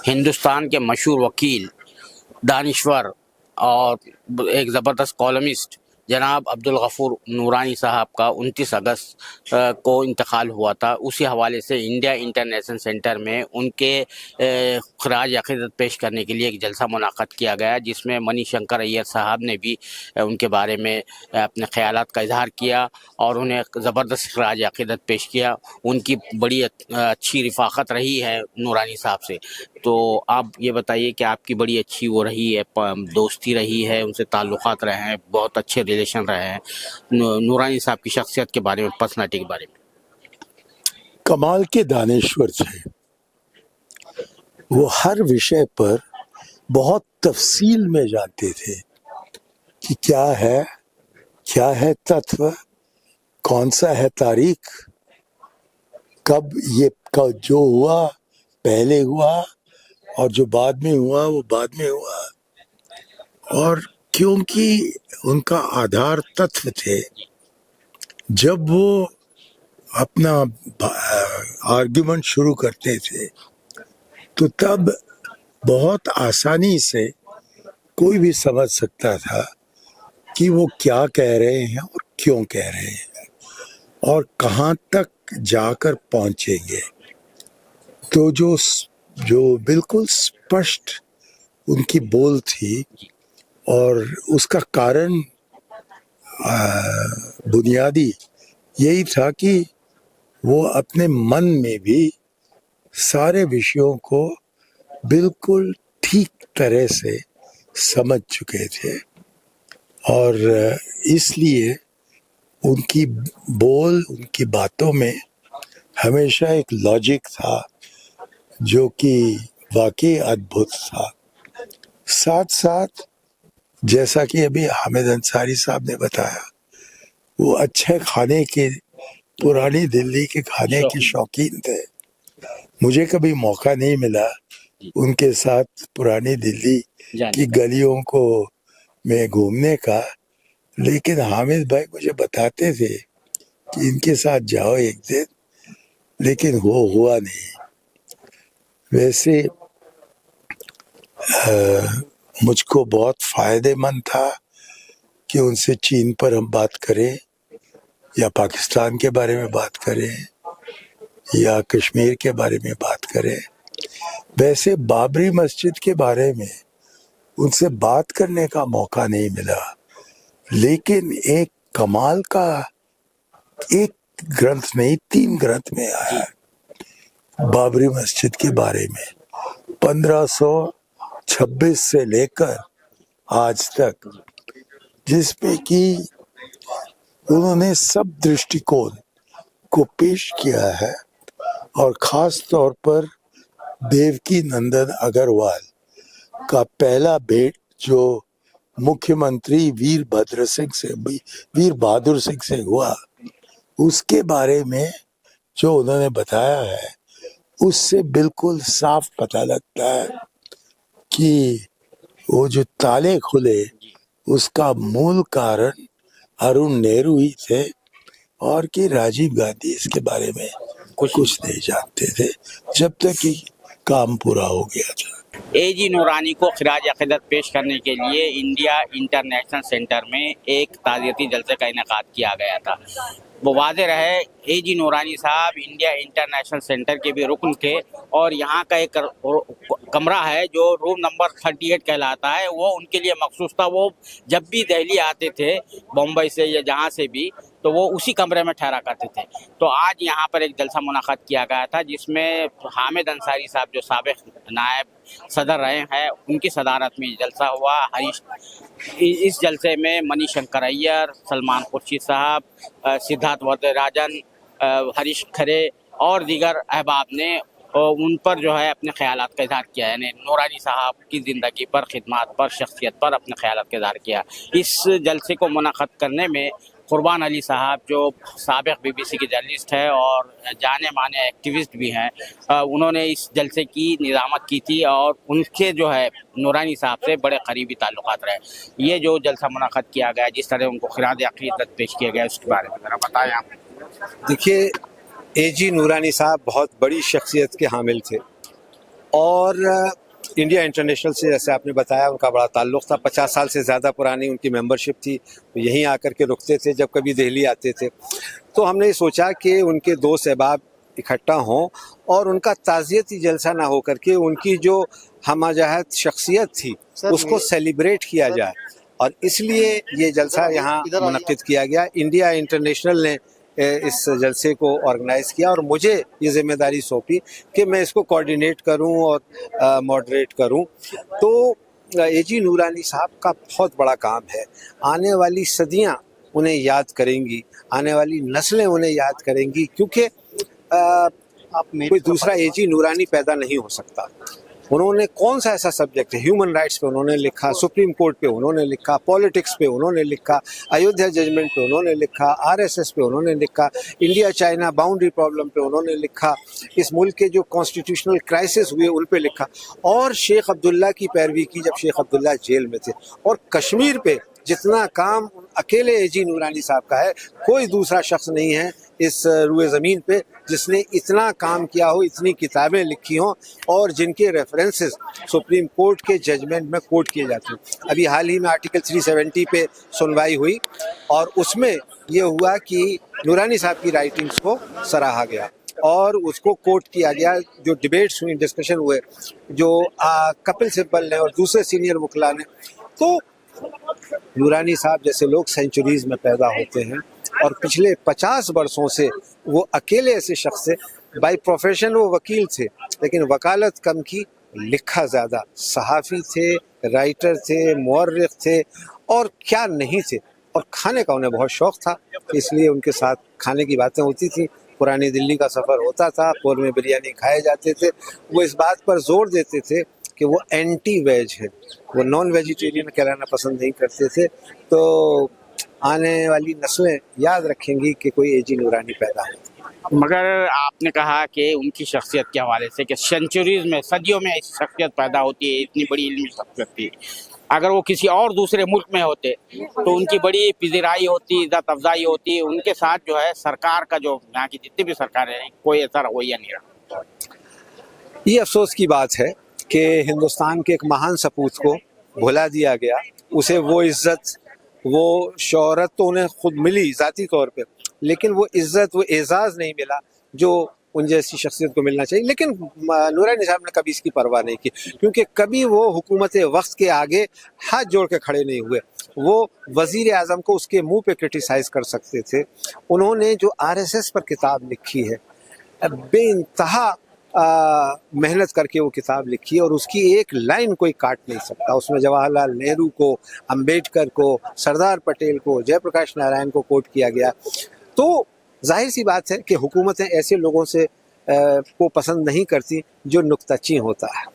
हिंदुस्तान के मशहूर वकील, दानिश्वर और एक ज़बरदस्त कॉलमिस्ट जनाब अब्दुल गफूर नूरानी साहब का 29 अगस्त को इंतकाल हुआ था। उसी हवाले से इंडिया इंटरनेशनल सेंटर में उनके खराज अक़ीदत पेश करने के लिए एक जलसा मुनाक़द किया गया, जिसमें मणिशंकर अय्यर साहब ने भी उनके बारे में अपने ख़यालात का इजहार किया और उन्हें ज़बरदस्त खराज अक़ीदत पेश किया। उनकी बड़ी अच्छी रिफ़ाक़त रही है नूरानी साहब से। तो आप ये बताइए कि आपकी बड़ी अच्छी वो रही है, दोस्ती रही है, उनसे ताल्लुकात रहे हैं, बहुत अच्छे रिलेशन रहे हैं। नूरानी साहब की शख्सियत के बारे में, पर्सनालिटी के बारे में। कमाल के दानिश्वर थे वो, हर विषय पर बहुत तफसील में जानते थे कि क्या है तत्व, कौन सा है तारीख, कब जो हुआ पहले हुआ और जो बाद में हुआ वो बाद में हुआ। और क्योंकि उनका आधार तत्व थे, जब वो अपना आर्ग्यूमेंट शुरू करते थे तो तब बहुत आसानी से कोई भी समझ सकता था कि वो क्या कह रहे हैं और क्यों कह रहे हैं और कहाँ तक जाकर पहुँचेंगे। तो जो बिल्कुल स्पष्ट उनकी बोल थी, और उसका कारण बुनियादी यही था कि वो अपने मन में भी सारे विषयों को बिल्कुल ठीक तरह से समझ चुके थे, और इसलिए उनकी बातों में हमेशा एक लॉजिक था जो कि वाकई अद्भुत था। साथ साथ जैसा कि अभी हामिद अंसारी साहब ने बताया, वो अच्छे खाने के, पुरानी दिल्ली के खाने के शौकीन थे। मुझे कभी मौका नहीं मिला उनके साथ पुरानी दिल्ली की गलियों को में घूमने का, लेकिन हामिद भाई मुझे बताते थे कि इनके साथ जाओ एक दिन, लेकिन वो हुआ नहीं। वैसे मुझको बहुत फ़ायदेमंद था कि उनसे चीन पर हम बात करें या पाकिस्तान के बारे में बात करें या कश्मीर के बारे में बात करें। वैसे बाबरी मस्जिद के बारे में उनसे बात करने का मौका नहीं मिला, लेकिन एक कमाल का, एक ग्रंथ नहीं 3 ग्रंथ में आया बाबरी मस्जिद के बारे में, 1526 से लेकर आज तक, जिसमें कि उन्होंने सब दृष्टिकोण को पेश किया है। और ख़ास तौर पर देवकी नंदन अग्रवाल का पहला भेंट जो मुख्यमंत्री वीर बहादुर सिंह से हुआ, उसके बारे में जो उन्होंने बताया है, उससे बिल्कुल साफ पता लगता है कि वो जो ताले खुले उसका मूल कारण अरुण नेहरू ही थे, और कि राजीव गांधी इसके बारे में कुछ नहीं जानते थे जब तक कि काम पूरा हो गया था। एजी नूरानी को खिराज अक़ीदत पेश करने के लिए इंडिया इंटरनेशनल सेंटर में एक ताज़ियती जलसे का इनेकाद किया गया था। वो वाज़ेह रहे, एजी नूरानी साहब इंडिया इंटरनेशनल सेंटर के भी रुकन थे, और यहाँ का एक कमरा है जो रूम नंबर 38 कहलाता है, वो उनके लिए मखसूस था। वो जब भी दिल्ली आते थे बम्बई से या जहाँ से भी, तो वो उसी कमरे में ठहरा करते थे। तो आज यहाँ पर एक जलसा मुनाक़द किया गया था, जिसमें हामिद अंसारी साहब जो साबिक़ नायब सदर रहे हैं, उनकी सदारत में जलसा हुआ। इस जलसे में मणिशंकर अय्यर, सलमान खुर्शीद साहब, सिद्धार्थ वरदराजन, हरीश खरे और दीगर अहबाब ने उन पर जो है अपने ख़यालात का इज़हार किया, यानी नूरानी साहब की ज़िंदगी पर, ख़िदमत पर, शख्सियत पर अपने ख़यालात का इज़हार किया। इस जलसे को मुनक़्क़द करने में कुर्बान अली साहब जो साबिक़ BBC के जर्नलिस्ट है और जाने माने एक्टिविस्ट भी हैं, उन्होंने इस जलसे की निज़ामत की थी और उनके जो है नूरानी साहब से बड़े करीबी ताल्लुकात रहे। ये जो जलसा मुनक़्क़द किया गया, जिस तरह उनको खिराज अक़ीदत पेश किया गया, उसके बारे में ज़रा बताएं आप। देखिए, एजी नूरानी साहब बहुत बड़ी शख्सियत के हामिल थे और इंडिया इंटरनेशनल से जैसे आपने बताया उनका बड़ा ताल्लुक़ था, 50 साल से ज़्यादा पुरानी उनकी मेंबरशिप थी, तो यहीं आकर के रुकते थे जब कभी दिल्ली आते थे। तो हमने सोचा कि उनके दोस्त अहबाब इकट्ठा हों और उनका ताज़ियती जलसा ना हो करके उनकी जो हमजहत शख्सियत थी उसको सेलिब्रेट किया जाए, और इसलिए ये जलसा यहाँ मुनक्किद किया गया। इंडिया इंटरनेशनल ने इस जलसे को ऑर्गेनाइज़ किया और मुझे ये जिम्मेदारी सौंपी कि मैं इसको कोऑर्डिनेट करूं और मॉडरेट करूं। तो एजी नूरानी साहब का बहुत बड़ा काम है। आने वाली सदियां उन्हें याद करेंगी, आने वाली नस्लें उन्हें याद करेंगी, क्योंकि कोई दूसरा एजी नूरानी पैदा नहीं हो सकता। उन्होंने कौन सा ऐसा सब्जेक्ट है, ह्यूमन राइट्स पे उन्होंने लिखा, सुप्रीम कोर्ट पे उन्होंने लिखा, पॉलिटिक्स पे उन्होंने लिखा, अयोध्या जजमेंट पे उन्होंने लिखा, आरएसएस पे उन्होंने लिखा, इंडिया चाइना बाउंड्री प्रॉब्लम पे उन्होंने लिखा, इस मुल्क के जो कॉन्स्टिट्यूशनल क्राइसिस हुए उन पे लिखा, और शेख अब्दुल्ला की पैरवी की जब शेख अब्दुल्ला जेल में थे। और कश्मीर पे जितना काम अकेले एजी नूरानी साहब का है, कोई दूसरा शख्स नहीं है इस रुए ज़मीन पे जिसने इतना काम किया हो, इतनी किताबें लिखी हों और जिनके रेफरेंसेस सुप्रीम कोर्ट के जजमेंट में कोट किए जाते हैं। अभी हाल ही में आर्टिकल 370 पे सुनवाई हुई और उसमें ये हुआ कि नूरानी साहब की राइटिंग्स को सराहा गया और उसको कोट किया गया। जो डिबेट्स हुई, डिस्कशन हुए, जो कपिल सिब्बल ने और दूसरे सीनियर वकला ने, तो नूरानी साहब जैसे लोग सेंचुरीज में पैदा होते हैं और पिछले 50 वर्षों से वो अकेले ऐसे शख्स थे। बाय प्रोफेशन वो वकील थे, लेकिन वकालत कम की, लिखा ज़्यादा। सहाफ़ी थे, राइटर थे, मुअर्रिख थे और क्या नहीं थे। और खाने का उन्हें बहुत शौक़ था, इसलिए उनके साथ खाने की बातें होती थी। पुरानी दिल्ली का सफ़र होता था, पोर में बिरयानी खाए जाते थे। वो इस बात पर जोर देते थे कि वो एंटी वेज है, वो नॉन वेजिटेरियन कहलाना पसंद नहीं करते थे। तो आने वाली नस्लें याद रखेंगी कि कोई एजी नूरानी पैदा है। मगर आपने कहा कि उनकी शख्सियत के हवाले से कि सेंचुरीज में, सदियों में ऐसी शख्सियत पैदा होती है, इतनी बड़ी इल्मी शख्सियत थी। अगर वो किसी और दूसरे मुल्क में होते तो उनकी बड़ी पिजराई होती, इज्जत अफजाई होती। उनके साथ जो है सरकार का, जो यहाँ की जितनी भी सरकार है, कोई ऐसा रवैया नहीं रहा। ये अफसोस की बात है कि हिंदुस्तान के एक महान सपूत को भुला दिया गया। उसे वो इज्जत, वो शोहरत तो उन्हें खुद मिली ज़ाती तौर पे, लेकिन वो इज्जत, वो एजाज़ नहीं मिला जो उन जैसी शख्सियत को मिलना चाहिए। लेकिन नूरानी साहब ने कभी इसकी परवाह नहीं की, क्योंकि कभी वो हुकूमत वक्त के आगे हाथ जोड़ के खड़े नहीं हुए। वो वज़ीर आज़म को उसके मुंह पे क्रिटिसाइज़ कर सकते थे। उन्होंने जो आरएसएस पर किताब लिखी है, बेइंतहा मेहनत करके वो किताब लिखी है और उसकी एक लाइन कोई काट नहीं सकता। उसमें जवाहरलाल नेहरू को, अंबेडकर को, सरदार पटेल को, जयप्रकाश नारायण को कोट किया गया। तो जाहिर सी बात है कि हुकूमतें ऐसे लोगों से को पसंद नहीं करती जो नुक्ताचीन होता है।